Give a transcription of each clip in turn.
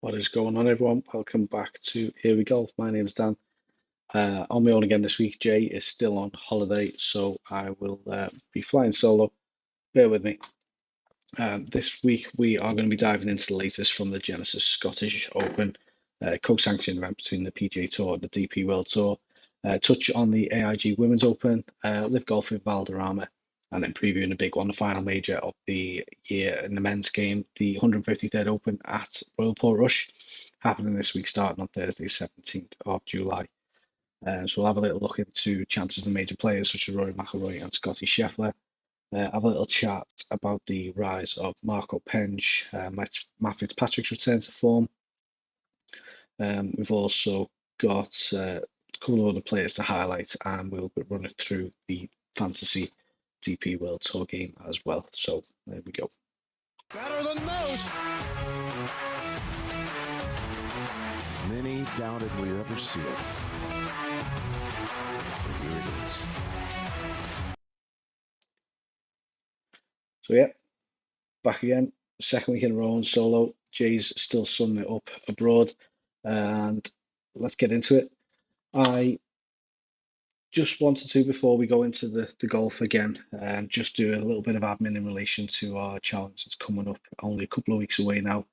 What is going on, everyone? Welcome back to Here We Golf. My name is Dan. On my own again this week. Jay is still on holiday, so I will be flying solo. Bear with me. This week we are going to be diving into the latest from the Genesis Scottish Open, co-sanctioned event between the PGA Tour and the DP World Tour. Touch on the AIG Women's Open, Live Golf with Valderrama, and then previewing the big one, the final major of the year in the men's game, the 153rd Open at Royal Portrush, happening this week starting on Thursday, 17th of July. So we'll have a little look into chances of the major players such as Rory McIlroy and Scotty Scheffler. Have a little chat about the rise of Marco Penge, Matt Fitzpatrick's return to form. We've also got a couple of other players to highlight, and we'll run it through the fantasy DP World Tour game as well. So there we go. Better than most. Many doubted we'd ever see it. But here it is. So yeah, back again. Second week in a row on solo. Jay's still sunning it up abroad, and let's get into it. I just wanted to, before we go into the golf again, just do a little bit of admin in relation to our challenge that's coming up only a couple of weeks away now.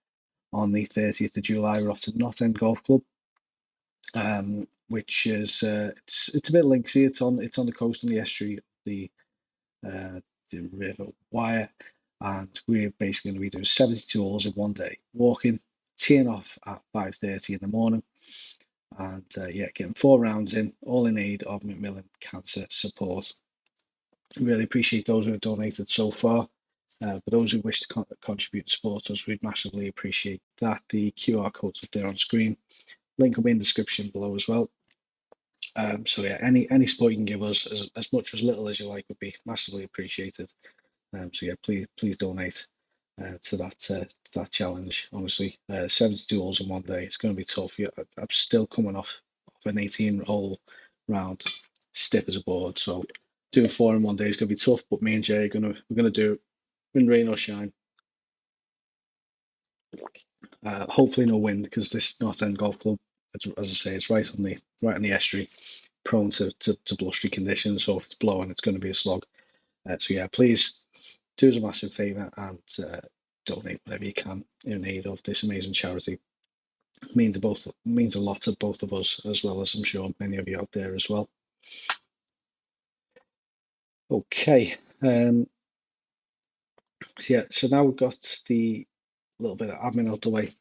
On the 30th of July, we're off to Knott End Golf Club, which is it's a bit lengthy. It's on the coast, on the estuary, the River Wyre, and we're basically going to be doing 72 holes in one day, walking, teeing off at 5:30 in the morning, and getting 4 rounds in, all in aid of Macmillan cancer support. Really appreciate those who have donated so far. For those who wish to contribute and support us, we'd massively appreciate that. The QR code's up there on screen. Link will be in the description below as well. So yeah, any support you can give us, as much or as little as you like, would be massively appreciated. So yeah, please donate to that challenge. Honestly, 72 holes in one day. It's going to be tough. Yeah, I'm still coming off an 18-hole round, stiff as a board. So doing 4 in one day is going to be tough. But me and Jay we're gonna do it, in rain or shine. Hopefully no wind, because this North End Golf Club, as I say, it's right on the estuary, prone to blustery conditions. So if it's blowing, it's going to be a slog. So yeah, please do us a massive favour and donate whatever you can in aid of this amazing charity. It means a lot to both of us, as well as I'm sure many of you out there as well. Okay. So now we've got the little bit of admin out the way.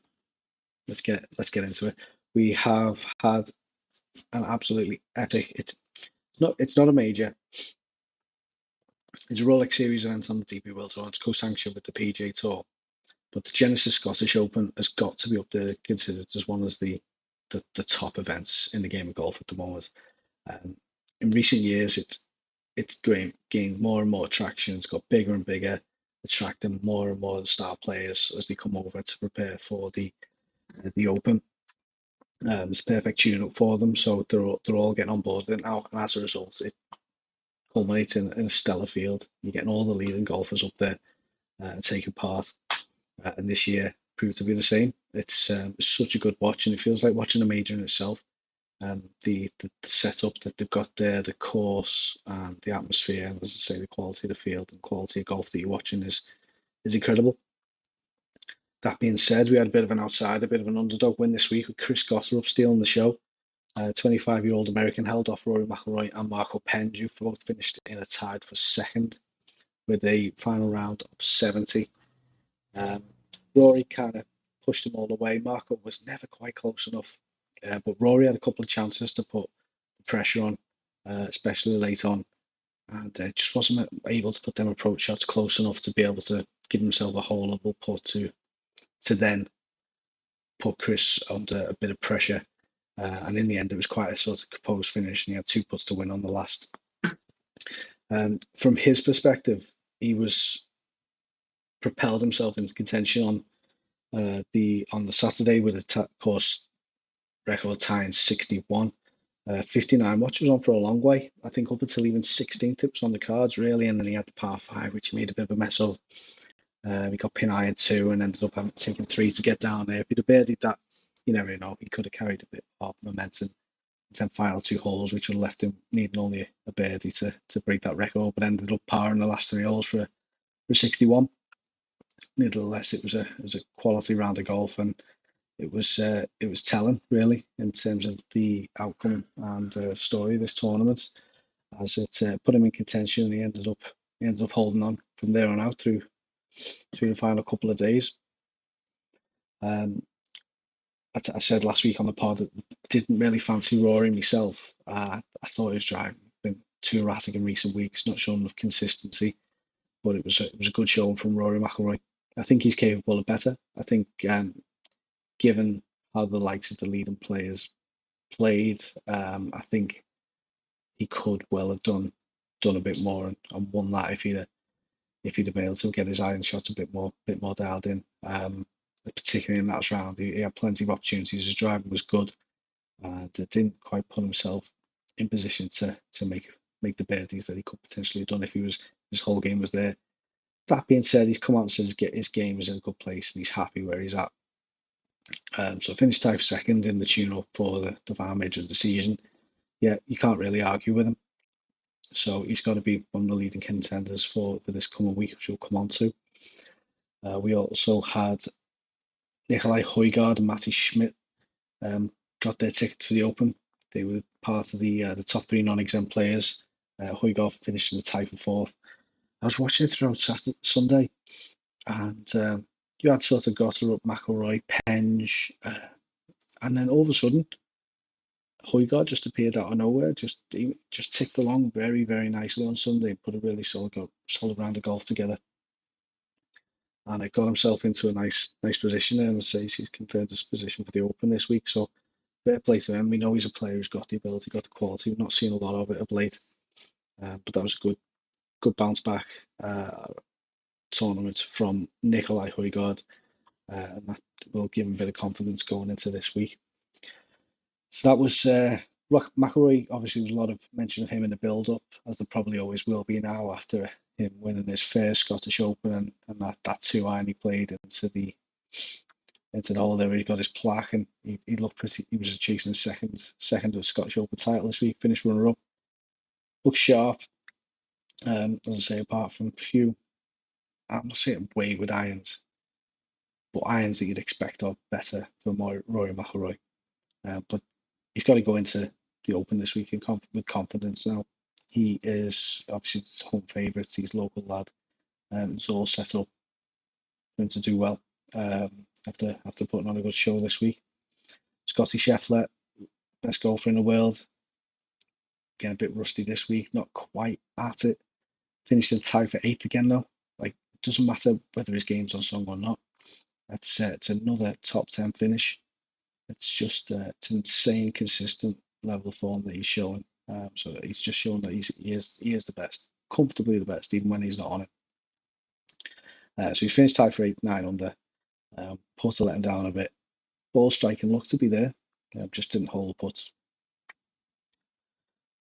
Let's get into it. We have had an absolutely epic. It's not a major. It's a Rolex Series event on the DP World Tour. It's co-sanctioned with the PGA Tour, but the Genesis Scottish Open has got to be up there, considered as one of the top events in the game of golf at the moment. In recent years, it's gained more and more traction. It's got bigger and bigger, attracting more and more star players as they come over to prepare for the Open. It's a perfect tune-up for them, so they're all getting on board now, and as a result, it culminates in a stellar field. You're getting all the leading golfers up there taking part, and this year proved to be the same. It's such a good watch, and it feels like watching a major in itself. The setup that they've got there, the course, and the atmosphere, and as I say, the quality of the field and quality of golf that you're watching is incredible. That being said, we had a bit of an outsider, a bit of an underdog win this week with Chris Gotterup stealing the show. 25-year-old American held off Rory McIlroy and Marco Penge, who both finished in a tied for second with a final round of 70. Rory kind of pushed them all away. Marco was never quite close enough, but Rory had a couple of chances to put the pressure on, especially late on, and just wasn't able to put them approach shots close enough to be able to give himself a holeable putt to then put Chris under a bit of pressure. And in the end, it was quite a sort of composed finish, and he had 2 putts to win on the last. From his perspective, he was propelled himself into contention on the Saturday with a course record tying 61. 59, which was on for a long way. I think up until even 16th, it was on the cards really, and then he had the par 5, which he made a bit of a mess of. He got pin iron 2 and ended up having taking 3 to get down there. If he'd have birdied that, you never know. He could have carried a bit of momentum. Then final 2 holes, which would have left him needing only a birdie to break that record, but ended up parring the last 3 holes for 61. Nevertheless, it was a quality round of golf, and it was telling really in terms of the outcome and story of this tournament, as it put him in contention. And he ended up holding on from there on out through the final couple of days. I said last week on the pod that I didn't really fancy Rory myself. I thought his driving been too erratic in recent weeks, not showing enough consistency. But it was a good showing from Rory McIlroy. I think he's capable of better. I think given how the likes of the leading players played, I think he could well have done a bit more and won that if he'd have been able to get his iron shots a bit more dialed in. Particularly in that round, he had plenty of opportunities. His driving was good, and didn't quite put himself in position to make the birdies that he could potentially have done if his whole game was there. That being said, he's come out and says his game is in a good place and he's happy where he's at. So finished tied for second in the tune-up for the final major of the season. Yeah, you can't really argue with him. So he's got to be one of the leading contenders for this coming week, which we'll come on to. We also had Nikolai Højgaard and Matty Schmidt got their ticket for the Open. They were part of the top 3 non-exempt players. Højgaard finished in the tie for 4th. I was watching it throughout Sunday, and you had sort of Gotter up, McIlroy, Penge, and then all of a sudden, Højgaard just appeared out of nowhere. He just ticked along very, very nicely on Sunday. Put a really solid round of golf together, and it got himself into a nice position there. And says he's confirmed his position for the Open this week. So fair play to him. We know he's a player who's got the ability, got the quality. We've not seen a lot of it of late, but that was a good bounce back tournament from Nikolai Højgaard, and that will give him a bit of confidence going into this week. So that was McIlroy. Obviously, there was a lot of mention of him in the build-up, as there probably always will be now after him winning his first Scottish Open and that 2 iron he played into the hole there where he got his plaque, and he looked pretty. He was chasing second of the Scottish Open title this week. Finished runner-up. Looked sharp. As I say, apart from a few, I'm not saying wayward irons, but irons that you'd expect of better from Rory McIlroy. But he's got to go into the Open this week with confidence now. He is obviously his home favourite. He's a local lad. It's all set up for him to do well after putting on a good show this week. Scotty Scheffler, best golfer in the world. Getting a bit rusty this week, not quite at it. Finished in tie for 8th again though. Like, it doesn't matter whether his game's on song or not. It's another top 10 finish. It's just it's an insane consistent level of form that he's showing. So he's just shown that he is the best, comfortably the best, even when he's not on it. So he's finished tied for 8th, 9 under. Putter let him down a bit. Ball striking looked to be there, just didn't hold the putts.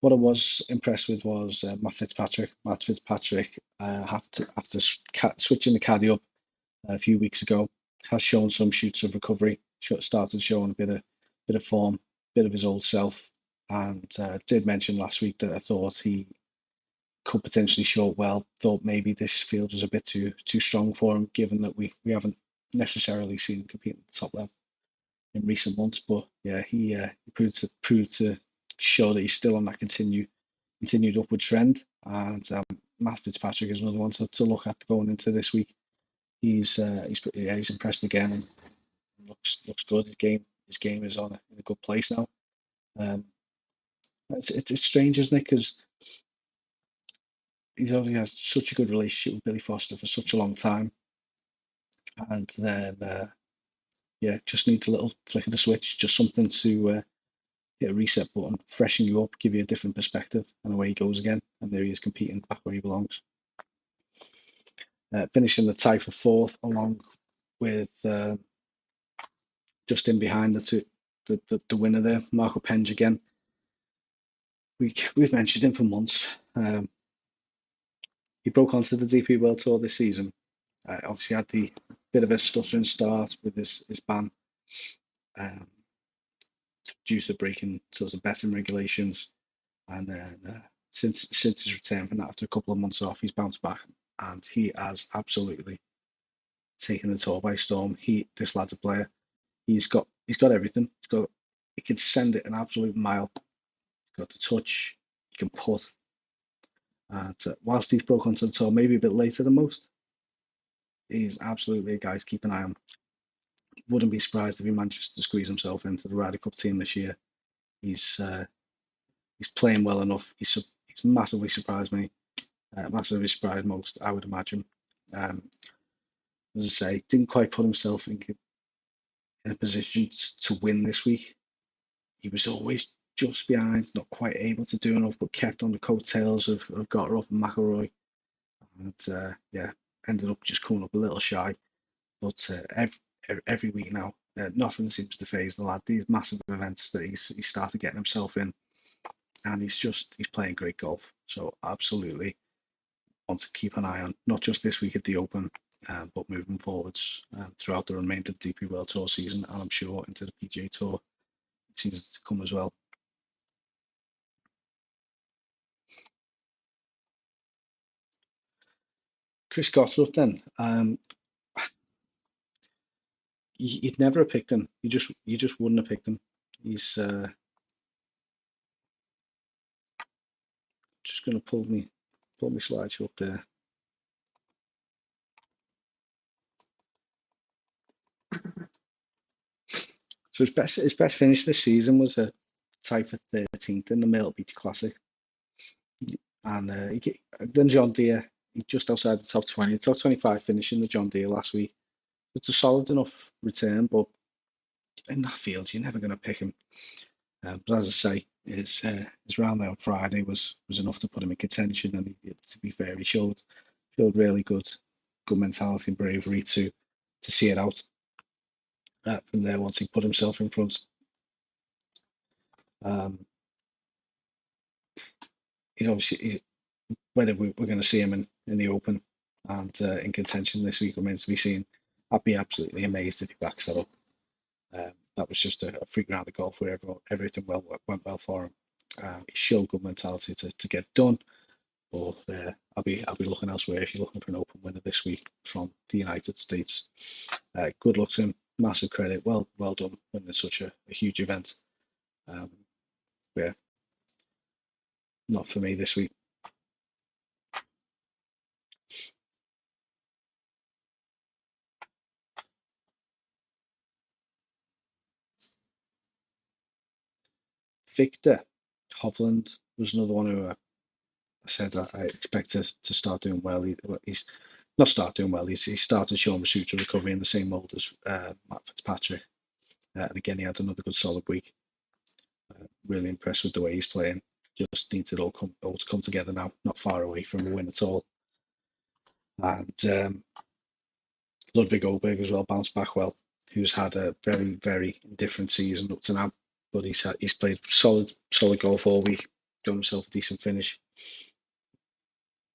What I was impressed with was Matt Fitzpatrick. After switching the caddy up a few weeks ago, has shown some shoots of recovery. Started showing a bit of form, bit of his old self, and did mention last week that I thought he could potentially show it well. Thought maybe this field was a bit too strong for him, given that we haven't necessarily seen him compete at the top level in recent months. But yeah, he proved to show that he's still on that continued upward trend. And Matt Fitzpatrick is another one to look at going into this week. He's impressed again and looks good. His game is in a good place now. It's strange, isn't it? Because he's obviously has such a good relationship with Billy Foster for such a long time, and then just needs a little flick of the switch, just something to hit a reset button, freshen you up, give you a different perspective, and away he goes again. And there he is competing back where he belongs. Finishing the tie for 4th, along with just in behind the winner there, Marco Penge again. We've mentioned him for months. He broke onto the DP World Tour this season, Obviously had the bit of a stuttering start with his ban um, due to breaking sort of betting regulations, and then since his return from that after a couple of months off, he's bounced back and he has absolutely taken the tour by storm. This lad's a player. He's got everything. He can send it an absolute mile. He's got the touch. He can put. And whilst he's broke onto the tour maybe a bit later than most, he's absolutely a guy to keep an eye on. Wouldn't be surprised if he manages to squeeze himself into the Ryder Cup team this year. He's playing well enough. He's massively surprised me. Massively surprised most, I would imagine. Um, as I say, didn't quite put himself in a position to win this week. He was always just behind, not quite able to do enough, but kept on the coattails of Gotterup and McIlroy, and ended up just coming up a little shy. But every week now, nothing seems to phase the lad. These massive events that he's started getting himself in, and he's playing great golf. So absolutely want to keep an eye on, not just this week at the Open, but moving forwards throughout the remainder of the DP World Tour season, and I'm sure into the PGA Tour seasons to come as well. Chris Gotterup then. You'd never have picked him. You just wouldn't have picked him. He's just going to pull me slideshow up there. So his best finish this season was a tie for 13th in the Myrtle Beach Classic, and then John Deere, just outside the top 20, top 25 finish in the John Deere last week. It's a solid enough return, but in that field, you're never going to pick him. But as I say, his round there on Friday was enough to put him in contention, and to be fair, he showed really good mentality and bravery to see it out from there once he put himself in front. He's whether we're going to see him in the Open and in contention this week remains to be seen. I'd be absolutely amazed if he backs that up. That was just a freak round of golf where everything went well for him. He showed good mentality to get it done. But I'll be looking elsewhere if you're looking for an Open winner this week from the United States. Good luck to him. Massive credit. Well done when there's such a huge event. Not for me this week. Victor Hovland was another one who I said that I expect to start doing well. He's not start doing well. He started showing pursuit of recovery in the same mold as Matt Fitzpatrick, and again he had another good solid week. Really impressed with the way he's playing. Just needs it all to come together now. Not far away from a win at all. And Ludwig Oberg as well bounced back well, who's had a very, very different season up to now. But he's played solid golf all week, done himself a decent finish.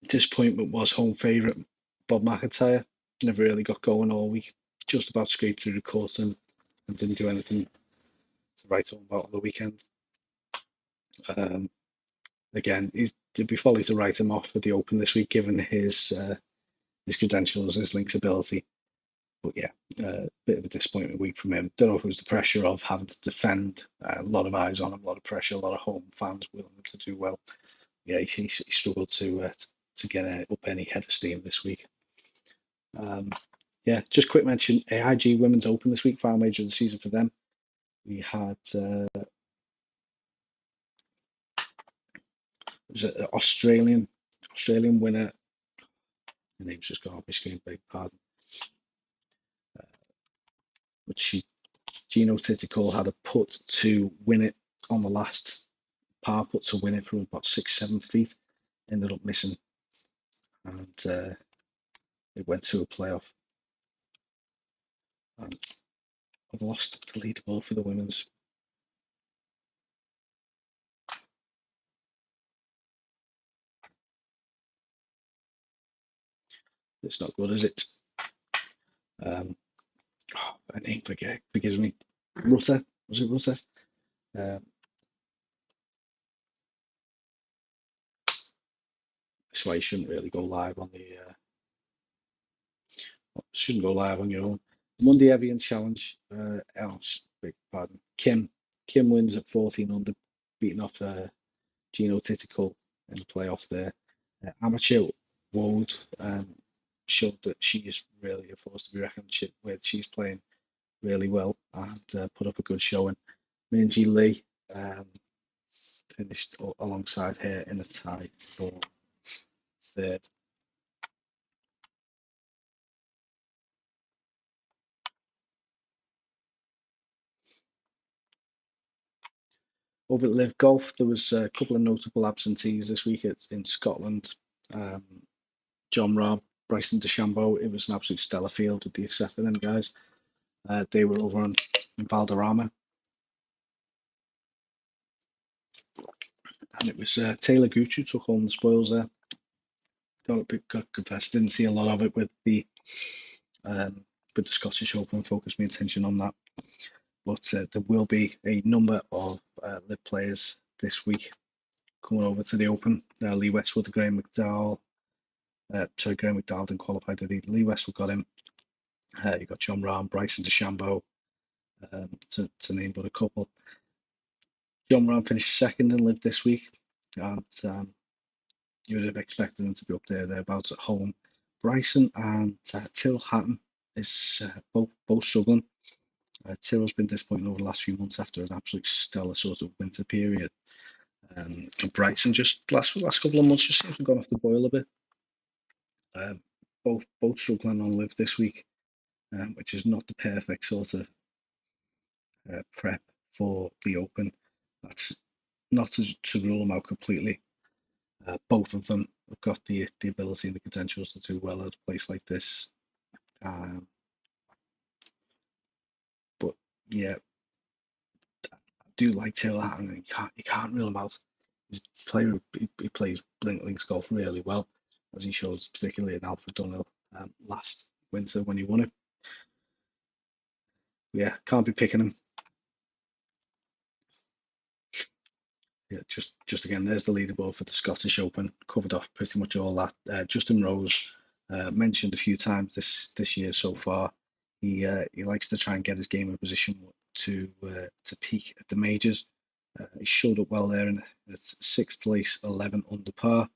Disappointment was home favourite Bob McIntyre. Never really got going all week. Just about scraped through the course and didn't do anything to write home about on the weekend. Again, it'd be folly to write him off for the Open this week, given his credentials, his links ability. But yeah, a bit of a disappointment week from him. Don't know if it was the pressure of having to defend, a lot of eyes on him, a lot of pressure, a lot of home fans willing him to do well. Yeah, he struggled to get up any head of steam this week. Yeah, just quick mention, AIG Women's Open this week, final major of the season for them. We had was it an Australian winner. The name's just gone off my screen, beg pardon. But Gino Titicol had a putt to win it on the last par putt to win it from about 6-7 feet. Ended up missing, and it went to a playoff. And I've lost the leaderboard for the women's. It's not good, is it? Her name forgives me. Rutter, was it Rutter? That's why you shouldn't really go live on the. Shouldn't go live on your own. Monday Evian Challenge. Big pardon. Kim wins at 14 under, beating off Gino Titical in the playoff there. Amateur Woad showed that she is really a force to be reckoned with. She's playing really well and put up a good showing. Minji Lee finished alongside her in a tie for third. Over at Live Golf, there was a couple of notable absentees this week. It's in Scotland. John Rahm, Bryson DeChambeau. It was an absolute stellar field with the except of them guys. They were over in Valderrama. And it was Taylor Gooch who took home the spoils there. Got confessed, didn't see a lot of it with the Scottish Open. Focused my attention on that. But there will be a number of live players this week coming over to the Open. Lee Westwood, Graham McDowell. Graham McDowell didn't qualify, did he? Lee Westwood got him. You got John Rahm, Bryson DeChambeau, to name but a couple. John Rahm finished second in live this week, and you would have expected him to be up thereabouts at home. Bryson and Tyrrell Hatton is both struggling. Tyrrell's been disappointing over the last few months after an absolute stellar sort of winter period. And Bryson just last couple of months just seems to have gone off the boil a bit. Both struggling on live this week, which is not the perfect sort of prep for the Open. That's not to rule them out completely. Both of them have got the ability and the potentials to do well at a place like this. But yeah, I do like Taylor Hatton. You can't rule him out. He plays links golf really well, as he shows particularly in Alfred Dunhill last winter when he won it. Yeah, can't be picking him. Yeah, just again, there's the leaderboard for the Scottish Open. Covered off pretty much all that. Justin Rose, mentioned a few times this year so far. He likes to try and get his game in position to peak at the majors. He showed up well there in sixth place, 11 under par.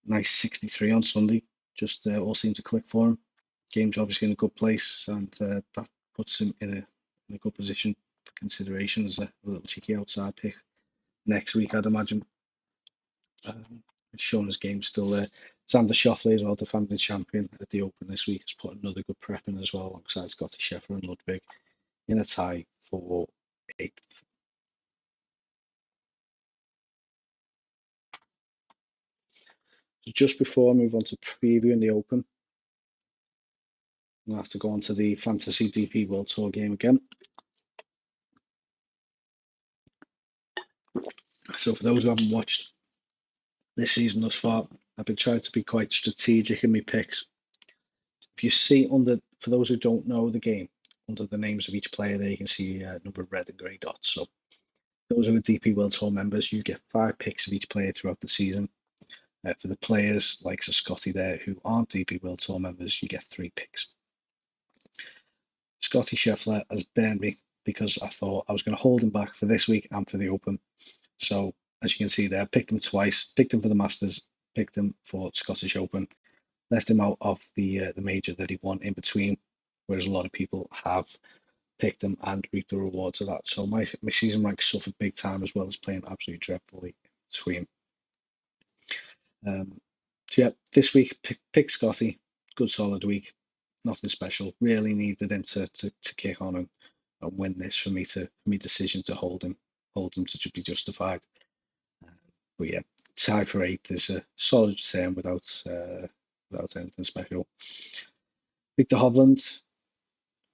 Nice 63 on Sunday. Just all seemed to click for him. Game's obviously in a good place, and that puts him in a good position for consideration as a little cheeky outside pick next week, I'd imagine. Shown his game still there. Xander Schauffele as well, defending champion at the Open this week, has put another good prep in as well, alongside Scotty Scheffler and Ludwig in a tie for 8th. So just before I move on to previewing the Open, I'll have to go on to the Fantasy DP World Tour game again. So for those who haven't watched this season thus far, I've been trying to be quite strategic in my picks. If you see for those who don't know the game, under the names of each player there, you can see a number of red and grey dots. So those who are DP World Tour members, you get 5 picks of each player throughout the season. For the players like Scotty there who aren't DP World Tour members, you get 3 picks. Scotty Scheffler has burned me because I thought I was going to hold him back for this week and for the Open. So as you can see there, picked him twice, picked him for the Masters, picked him for Scottish Open, left him out of the major that he won in between, whereas a lot of people have picked him and reaped the rewards of that. So my season rank suffered big time, as well as playing absolutely dreadfully between. So yeah, this week pick Scotty, good solid week, nothing special. Really needed him to kick on and win this for me decision to hold him to be justified. But yeah, tie for 8th is a solid return without anything special. Victor Hovland,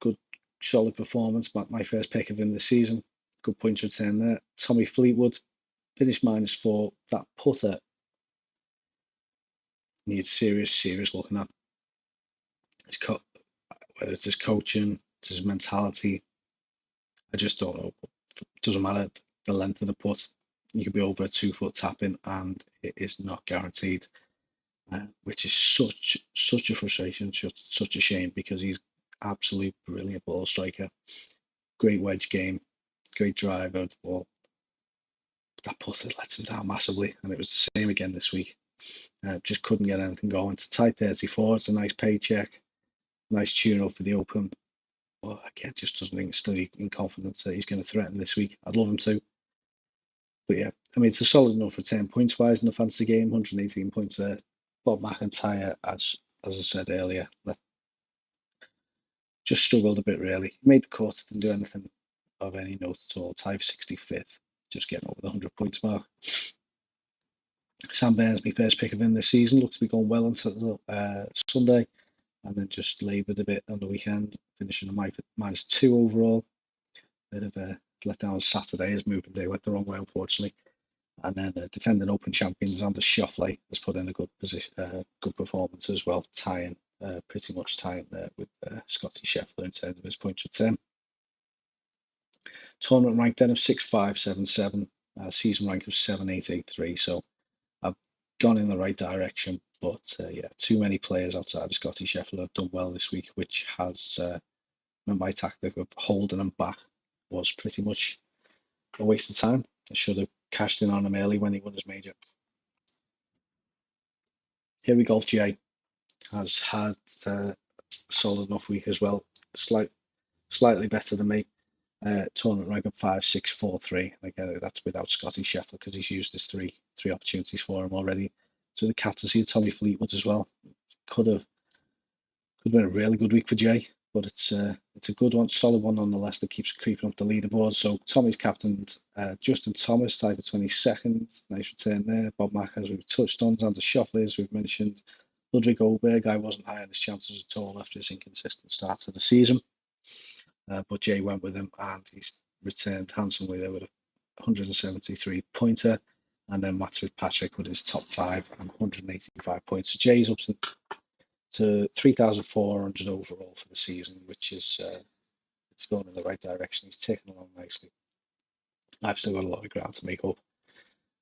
good solid performance. My first pick of him this season. Good points return there. Tommy Fleetwood finished -4. That putter needs serious looking at. Whether it's his coaching, it's his mentality. I just don't know. It doesn't matter the length of the putt. You could be over a 2 foot tapping, and it is not guaranteed, which is such a frustration, such a shame, because he's absolute brilliant ball striker, great wedge game, great driver of the ball. That putt lets him down massively, and it was the same again this week. Just couldn't get anything going. It's a tight 34. It's a nice paycheck, nice tune up for the Open. But again, just doesn't instill in confidence that he's going to threaten this week. I'd love him to. But yeah, I mean, it's a solid enough for 10 points wise in the fantasy game, 118 points there. Bob McIntyre, as I said earlier, just struggled a bit really. He made the cut, didn't do anything of any note at all. Tied 65th, just getting over the 100 points mark. Sam Burns, my first pick of him this season, looks to be going well until Sunday, and then just laboured a bit on the weekend, finishing a -2 overall. Bit of a letdown Saturday. His moving day went the wrong way, unfortunately. And then defending Open champions Anders Schauffele has put in a good performance as well, pretty much tying there with Scotty Scheffler in terms of his points return. Tournament rank then of 6.577, season rank of 7.883. So I've gone in the right direction, but yeah, too many players outside of Scotty Scheffler have done well this week, which has meant my tactic of holding them back was pretty much a waste of time. I should have cashed in on him early when he won his major. Here we Golf J has had a solid enough week as well, slightly better than me. Tournament rank of 5.643. Again, that's without Scotty Scheffler because he's used his three opportunities for him already. So the captaincy of Tommy Fleetwood as well. Could have been a really good week for Jay, but it's a good one, solid one nonetheless that keeps creeping up the leaderboard. So Tommy's captained Justin Thomas, tied for 22nd. Nice return there. Bob Mack, as we've touched on, Xander Schauffele, as we've mentioned. Ludwig Oberg, I wasn't high on his chances at all after his inconsistent start to the season. But Jay went with him, and he's returned handsomely there with a 173 pointer. And then Matt Fitzpatrick with his top 5 and 185 points. So Jay's up to 3,400 overall for the season, which is it's going in the right direction. He's taking along nicely. I've still got a lot of ground to make up.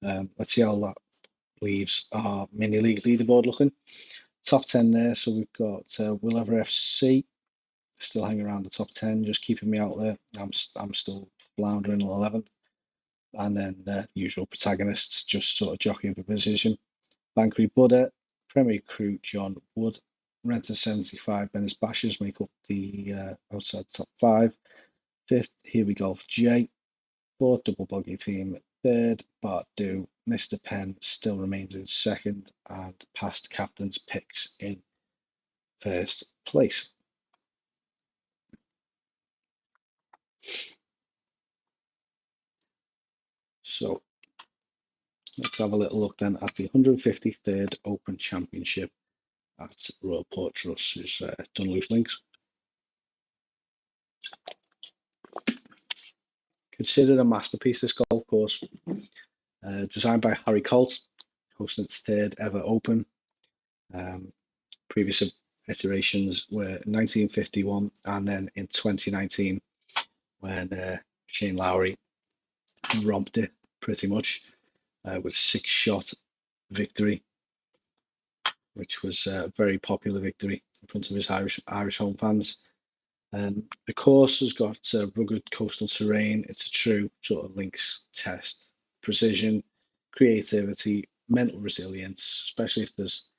Let's see how that leaves our mini league leaderboard looking. Top 10 there. So we've got Will Ever FC still hanging around the top 10, just keeping me out there. I'm still floundering in 11th. And then the usual protagonists just sort of jockeying for position. Bankery Buddha, Premier Crew John Wood, Renter 75, Dennis Bashers make up the outside top 5. 5th, Here We Golf J. 4th, Double Bogey Team. 3rd, Bart Do. Mr. Penn still remains in 2nd, and past captains picks in 1st place. So let's have a little look then at the 153rd Open Championship at Royal Portrush, Dunluce Links. Considered a masterpiece, this golf course. Designed by Harry Colt, hosting its 3rd ever Open. Previous iterations were 1951 and then in 2019 when Shane Lowry romped it pretty much with 6-shot victory, which was a very popular victory in front of his Irish home fans. The course has got rugged coastal terrain. It's a true sort of links test. Precision, creativity, mental resilience, especially if there's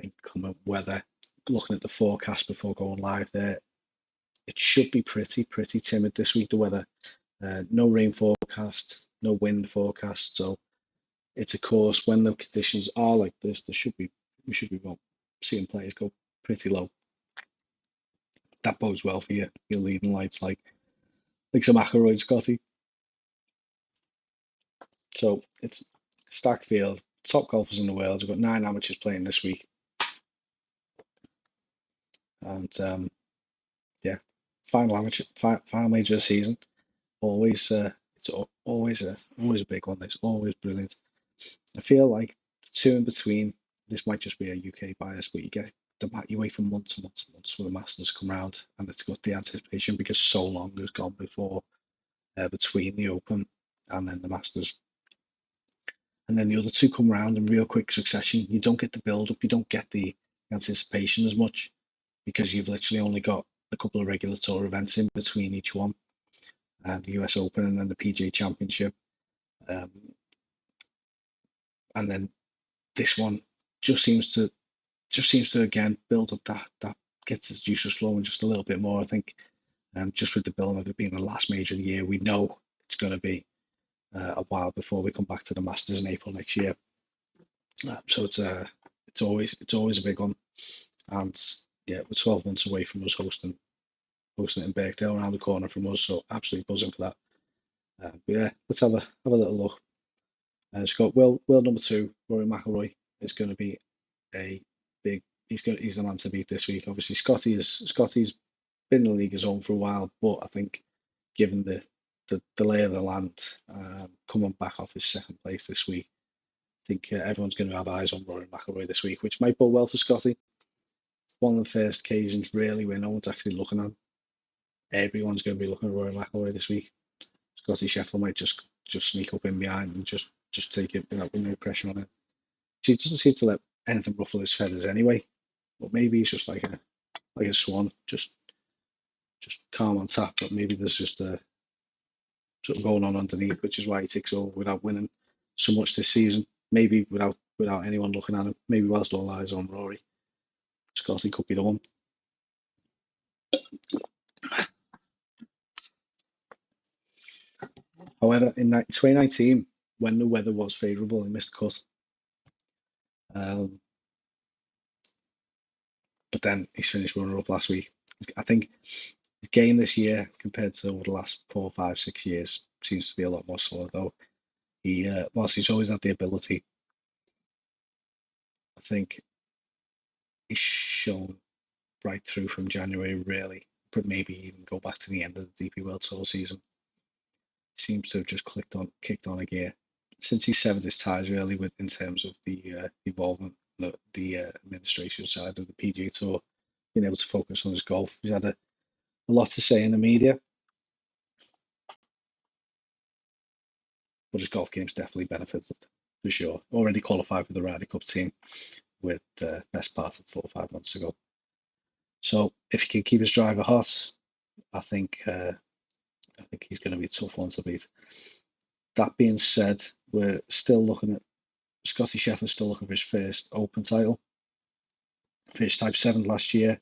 inclement weather. Looking at the forecast before going live there, it should be pretty timid this week, the weather. No rain forecast, no wind forecast. So it's a course when the conditions are like this, we should be seeing players go pretty low. That bodes well for your leading lights like some McIlroy, Scotty. So it's stacked field, top golfers in the world. We've got 9 amateurs playing this week, and yeah, final major of the season. Always, it's always a big one. It's always brilliant. I feel like the 2 in between. This might just be a UK bias, but you get you wait for months and months and months for the Masters to come around, and it's got the anticipation because so long has gone before between the Open and then the Masters. And then the other two come around in real quick succession. You don't get the build up, you don't get the anticipation as much because you've literally only got a couple of regular tour events in between each one, the US Open and then the PGA Championship. And then this one just seems to again build up that gets its juices flowing just a little bit more. I think just with the billing of it being the last major of the year, we know it's going to be a while before we come back to the Masters in April next year. So it's always a big one, and yeah, we're 12 months away from us hosting it in Birkdale around the corner from us. So absolutely buzzing for that. But yeah, let's have a little look. It's got world number 2, Rory McIlroy is going to be a big. He's the man to beat this week. Obviously, Scotty's been in the league his own for a while, but I think given the lay of the land, coming back off his second place this week, I think everyone's going to have eyes on Rory McIlroy this week, which might bode well for Scotty. One of the first occasions really where no one's actually looking at him. Everyone's going to be looking at Rory McIlroy this week. Scotty Scheffler might just sneak up in behind and just take it with no pressure on him. He doesn't seem to let anything ruffle his feathers anyway. But maybe he's just like a swan, just calm on tap. But maybe there's just a something going on underneath, which is why he takes over without winning so much this season. Maybe without anyone looking at him. Maybe whilst all eyes on Rory, Scotty could be the one. However, in 2019, when the weather was favourable, he missed cut. But then he's finished runner-up last week. I think his game this year compared to over the last 4, 5, 6 years seems to be a lot more solid, though. Whilst he's always had the ability, I think he's shown right through from January, really, but maybe even go back to the end of the DP World Tour season. Seems to have just kicked on a gear since he severed his ties, really, with in terms of the involvement, the administration side of the PGA Tour, being able to focus on his golf. He's had a lot to say in the media, but his golf game's definitely benefited for sure. Already qualified for the Ryder Cup team with the best part of 4 or 5 months ago. So if he can keep his driver hot, I think he's going to be a tough one to beat. That being said, we're still looking at Scotty Scheffler, still looking for his first Open title. Finished type 7th last year.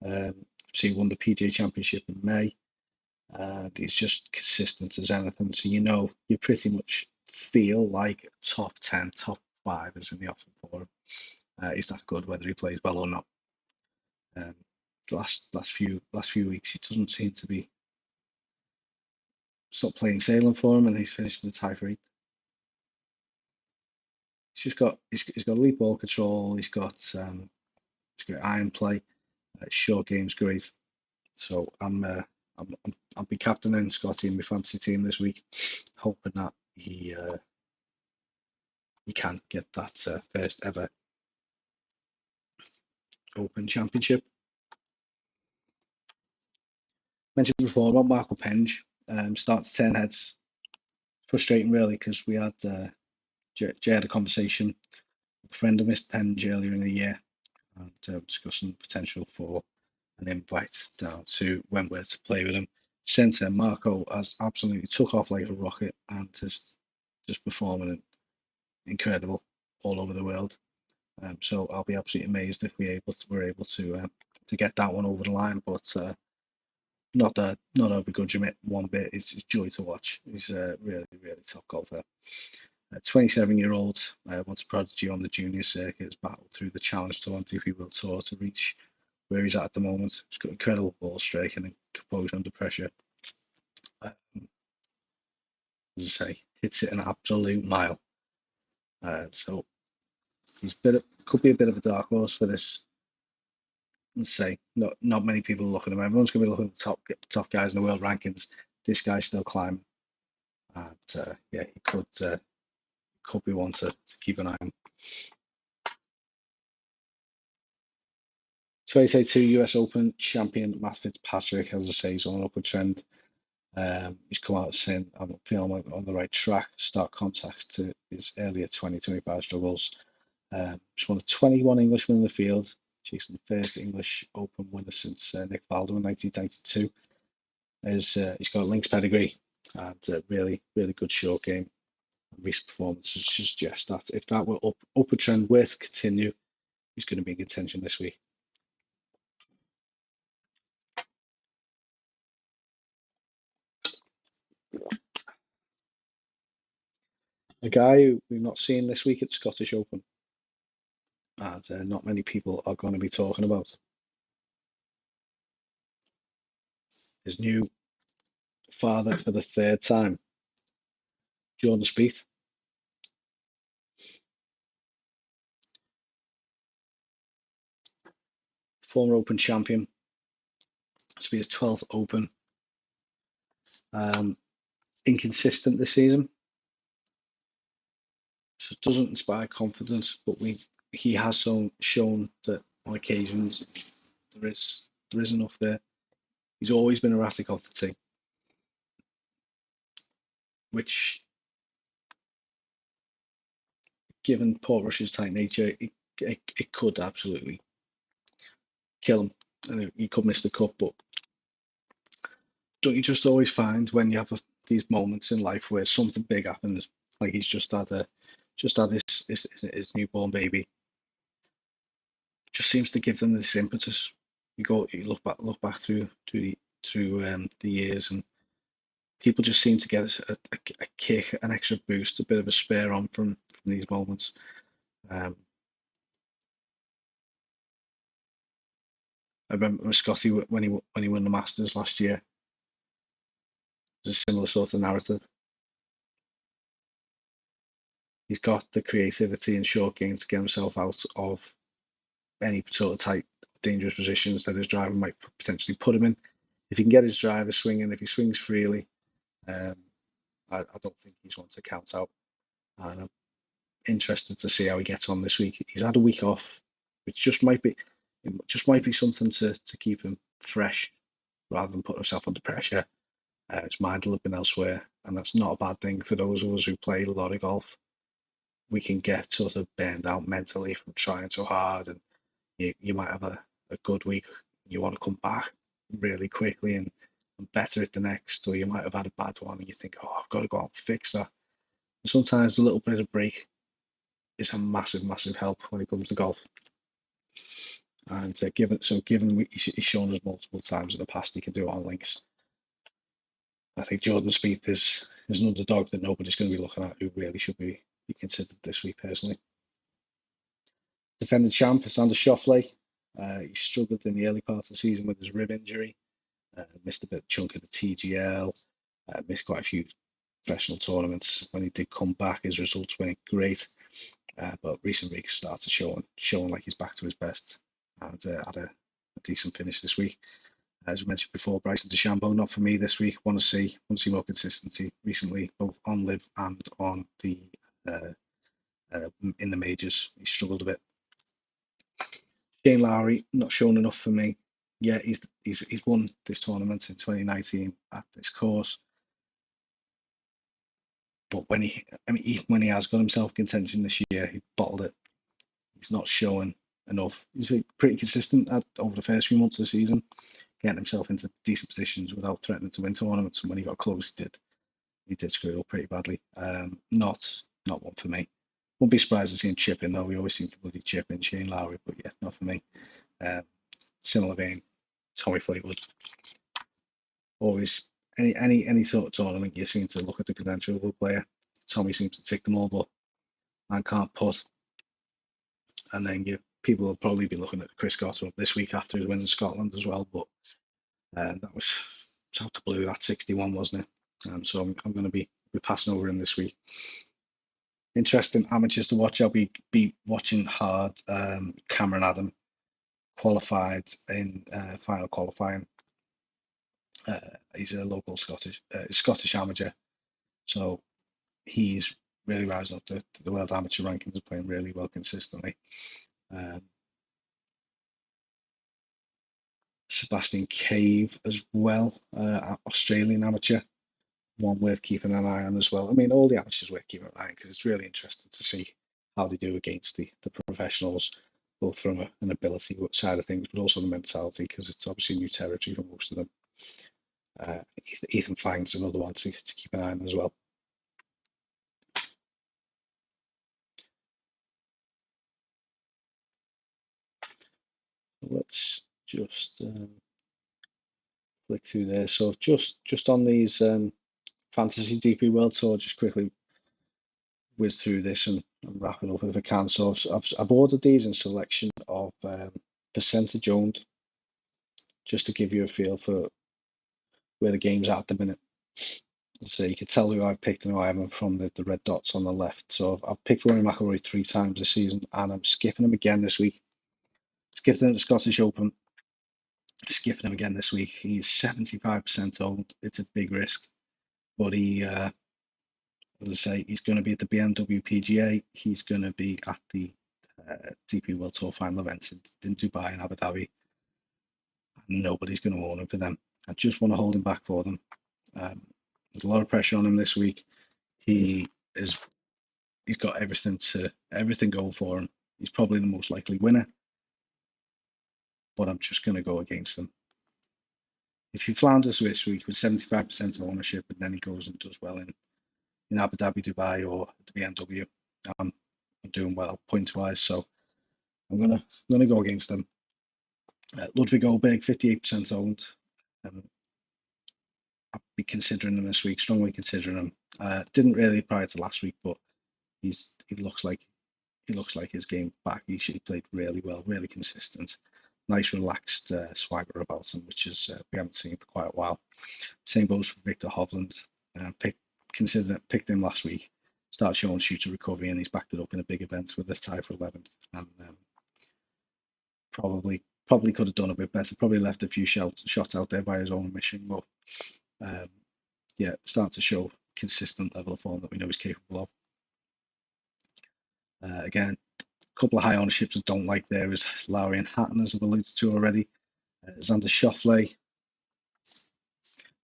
So he won the PGA Championship in May. He's just consistent as anything. So you pretty much feel like top 10, top 5 is in the offing for him. He's that good whether he plays well or not. The last few weeks he doesn't seem to be stopped playing sailing for him, and he's finished in the tie for 8th. He's got elite ball control. He's got iron play. Short game's great. So I'll be captaining Scotty in my fantasy team this week, hoping that he can get that first ever Open Championship. Mentioned before about Marco Penge, starting to turn heads. Frustrating really, because we had Jay had a conversation with a friend of Mr. Penge earlier in the year, and discussing the potential for an invite down to Wentworth to play with him. Since then, Marco has absolutely took off like a rocket and is just performing incredible all over the world. So I'll be absolutely amazed if we're able to get that one over the line. But not over begrudge him one bit. It's joy to watch. He's a really top golfer. 27-year-old, once a prodigy on the junior circuit, has battled through the Challenge Tour and DP World Tour to reach where he's at the moment. He's got incredible ball striking and composure under pressure. As I say, hits it an absolute mile. So he's could be a bit of a dark horse for this. Let's say not many people are looking at him. Everyone's going to be looking at the top guys in the world rankings. This guy's still climbing, and yeah, he could be one to keep an eye on. 2022 US Open champion Matt Fitzpatrick, as I say, he's on an upward trend. He's come out saying, I'm feeling I'm on the right track, start contact to his earlier 2025 struggles. He's one of 21 Englishmen in the field, chasing the first English Open winner since Nick Faldo in 1992. He's got a links pedigree and a really, really good short game. Recent performances suggest that if that were upward trend were to continue, he's going to be in contention this week. A guy who we've not seen this week at Scottish Open, and not many people are going to be talking about. His new father for the third time, Jordan Spieth. Former Open champion. This will be his 12th Open. Inconsistent this season, so it doesn't inspire confidence. But he has shown that on occasions there is enough there. He's always been erratic off the tee, which, given Portrush's tight nature, it could absolutely kill him, and he could miss the cut. But don't you just always find when you have these moments in life where something big happens, like he's just had his newborn baby, just seems to give them this impetus. You look back through the years, and people just seem to get a kick, an extra boost, a bit of a spur on from these moments. I remember Scotty when he won the Masters last year. There's a similar sort of narrative. He's got the creativity and short games to get himself out of any sort of tight, dangerous positions that his driver might potentially put him in. If he can get his driver swinging, if he swings freely, I don't think he's one to count out. And I'm interested to see how he gets on this week. He's had a week off, which just might be something to keep him fresh rather than put himself under pressure. His mind will have been elsewhere, and that's not a bad thing for those of us who play a lot of golf. We can get sort of burned out mentally from trying so hard, and you might have a good week. You want to come back really quickly and better it the next, or you might have had a bad one and you think, oh, I've got to go out and fix that. And sometimes a little bit of break is a massive, massive help when it comes to golf. And given he's shown us multiple times in the past he can do it on links. I think Jordan Spieth is an underdog that nobody's going to be looking at, who really should be considered this week personally. Defending champ Xander Schauffele. He struggled in the early part of the season with his rib injury. Missed a bit chunk of the TGL. Missed quite a few professional tournaments. When he did come back, his results weren't great. But recent weeks started showing like he's back to his best, and had a decent finish this week. As we mentioned before, Bryson DeChambeau, not for me this week. Want to see more consistency recently, both on live and on the in the majors. He struggled a bit. Shane Lowry, not shown enough for me. Yeah, he's won this tournament in 2019 at this course, but even when he has got himself contention this year, he bottled it. He's not showing enough. He's pretty consistent over the first few months of the season, getting himself into decent positions without threatening to win tournaments. And when he got close, he did screw it up pretty badly. Not one for me. Won't be surprised to see him chip in though. We always seem to bloody chip in Shane Lowry, but yeah, not for me. Similar vein, Tommy Fleetwood. Always any sort of tournament, you seem to look at the credential of a player. Tommy seems to tick them all, but man can't put. And then people will probably be looking at Chris Gotter this week after his win in Scotland as well. But that was out the blue. That 61, wasn't it? So I'm going to be passing over him this week. Interesting amateurs to watch. I'll be watching hard. Cameron Adam qualified in final qualifying. He's a local Scottish amateur, so he's really rising up the world amateur rankings, playing really well consistently. Sebastian Cave as well, Australian amateur, one worth keeping an eye on as well. I mean, all the amateurs worth keeping an eye on because it's really interesting to see how they do against the professionals, both from an ability side of things, but also the mentality, because it's obviously new territory for most of them. Ethan Fang's another one to keep an eye on as well. Let's just flick through there. So just on these Fantasy DP World Tour, just quickly whiz through this and wrap it up if I can. So I've ordered these in selection of percentage owned, just to give you a feel for where the game's at the minute. So you can tell who I've picked and who I haven't from the red dots on the left. So I've picked Rory McIlroy 3 times this season, and I'm skipping him again this week. Skipped him at the Scottish Open. Skipping him again this week. He's 75% owned. It's a big risk, but he, as I say, he's going to be at the BMW PGA. He's going to be at the DP World Tour final events in Dubai and Abu Dhabi. Nobody's going to own him for them. I just want to hold him back for them. There's a lot of pressure on him this week. He's got everything going for him. He's probably the most likely winner, but I'm just going to go against him. If he flounders this week with 75% ownership and then he goes and does well in Abu Dhabi, Dubai, or the BMW, I'm doing well points wise. So I'm gonna go against him. Ludwig Goldberg, 58% owned. I'll be considering him this week, strongly considering him. Didn't really prior to last week, but he looks like his game back. He played really well, really consistent. Nice relaxed swagger about him, which is we haven't seen for quite a while. Same goes for Victor Hovland. Picked him last week. Started showing shooter recovery, and he's backed it up in a big event with a tie for 11th. And probably could have done a bit better. Probably left a few shots out there by his own admission, but yeah, starting to show consistent level of form that we know he's capable of. Again, a couple of high ownerships I don't like there is Lowry and Hatton, as I've alluded to already. Xander Schauffele,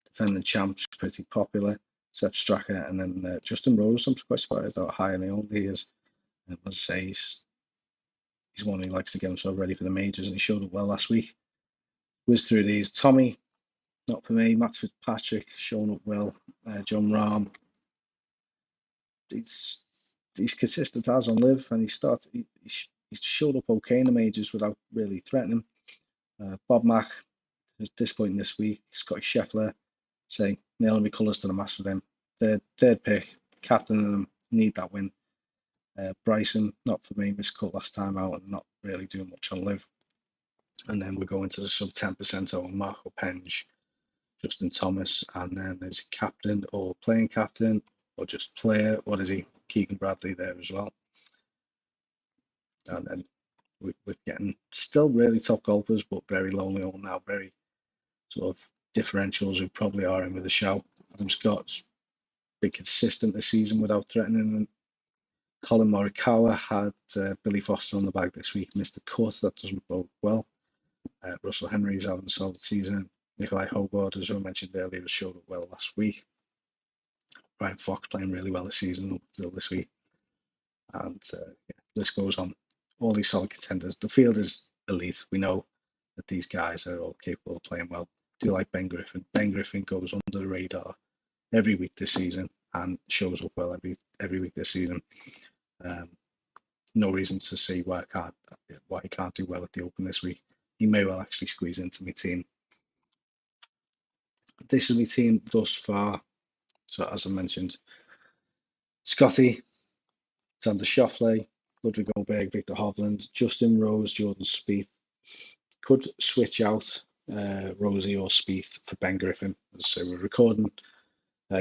defending champs, pretty popular. Sepp Straka, and then Justin Rose. I'm quite surprised how high and owned he is. As I say, he's one who likes to get himself ready for the majors, and he showed up well last week. Whiz through these. Tommy, not for me. Matt Fitzpatrick, showing up well. John Rahm, he's consistent as on live, and he showed up okay in the majors without really threatening. Bob Mack is disappointing this week. Scotty Scheffler, say nailing me colours to the mast with him. Third pick, captain them, need that win. Bryson, not for me, missed cut last time out and not really doing much on live. And then we're going to the sub 10% on Marco Penge, Justin Thomas, and then there's captain or playing captain or just player. What is he? Keegan Bradley there as well. And then we're getting still really top golfers, but very lonely on now, very sort of differentials who probably are in with a shout. Adam Scott's been consistent this season without threatening them. Colin Morikawa had Billy Foster on the bag this week, missed the cut. That doesn't bode well. Russell Henry's having a solid season. Nikolai Hobart, as I mentioned earlier, showed up well last week. Brian Fox playing really well this season up until this week. And list goes on. All these solid contenders. The field is elite. We know that these guys are all capable of playing well. Do like Ben Griffin. Ben Griffin goes under the radar every week this season and shows up well every week this season. No reason to see why he can't do well at the Open this week. He may well actually squeeze into my team. This is my team thus far. So as I mentioned, Scotty, Xander Schauffele, Ludwig Goldberg, Victor Hovland, Justin Rose, Jordan Spieth. Could switch out Rosie or Spieth for Ben Griffin. So we're recording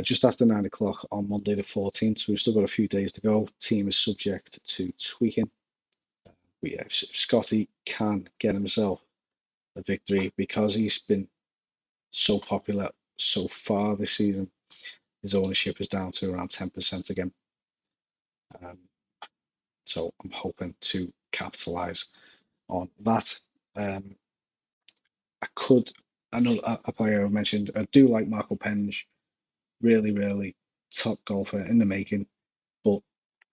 just after 9 o'clock on Monday the 14th. So we've still got a few days to go. Team is subject to tweaking. If Scotty can get himself a victory because he's been so popular so far this season, his ownership is down to around 10% again. So I'm hoping to capitalize on that. I know a player I mentioned, I do like Marco Penge, really, really top golfer in the making, but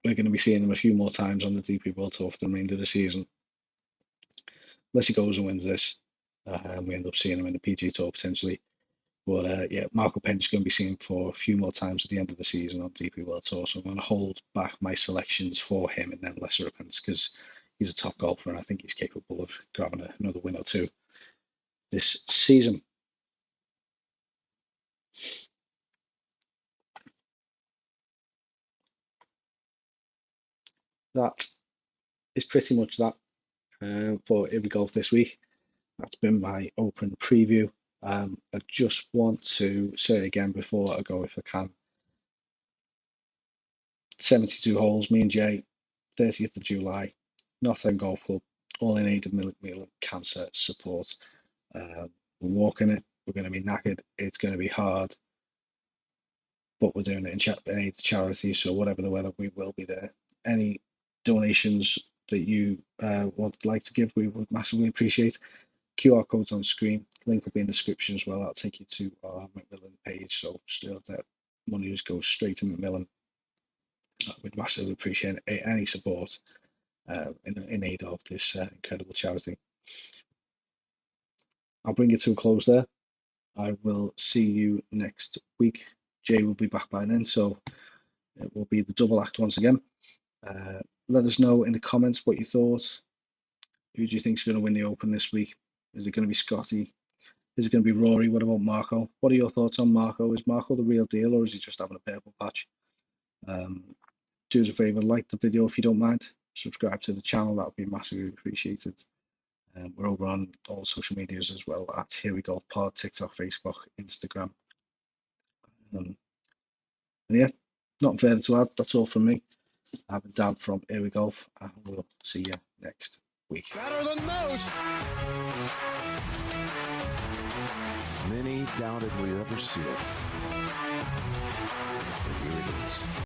we're going to be seeing him a few more times on the DP World Tour for the remainder of the season. Unless he goes and wins this, we end up seeing him in the PG Tour potentially. But yeah, Marco Penge is going to be seen for a few more times at the end of the season on DP World Tour, so I'm going to hold back my selections for him and then lesser events because he's a top golfer and I think he's capable of grabbing another win or two this season. That is pretty much that for Ivy Golf this week. That's been my open preview. I just want to say again before I go, if I can, 72 holes, me and Jay, 30th of July, North End Golf Club, all in aid of Macmillan Cancer Support. We're walking it, we're going to be knackered, it's going to be hard, but we're doing it in aid to charity, so whatever the weather, we will be there. Any donations that you would like to give, we would massively appreciate. QR codes on screen, link will be in the description as well. That'll take you to our Macmillan page, so still that money just goes straight to Macmillan. We'd massively appreciate any support in aid of this incredible charity. I'll bring it to a close there. I will see you next week. Jay will be back by then, so it will be the double act once again. Let us know in the comments what you thought. Who do you think is going to win the Open this week? Is it going to be Scotty? Is it going to be Rory? What about Marco? What are your thoughts on Marco? Is Marco the real deal or is he just having a purple patch? Do us a favour, like the video if you don't mind. Subscribe to the channel, that would be massively appreciated. We're over on all social medias as well at Here We Golf Pod, TikTok, Facebook, Instagram. And yeah, nothing further to add. That's all from me. I've been Dan from Here We Golf, and we'll see you next week. Better than most. Many doubted we'd ever see it. But here it is.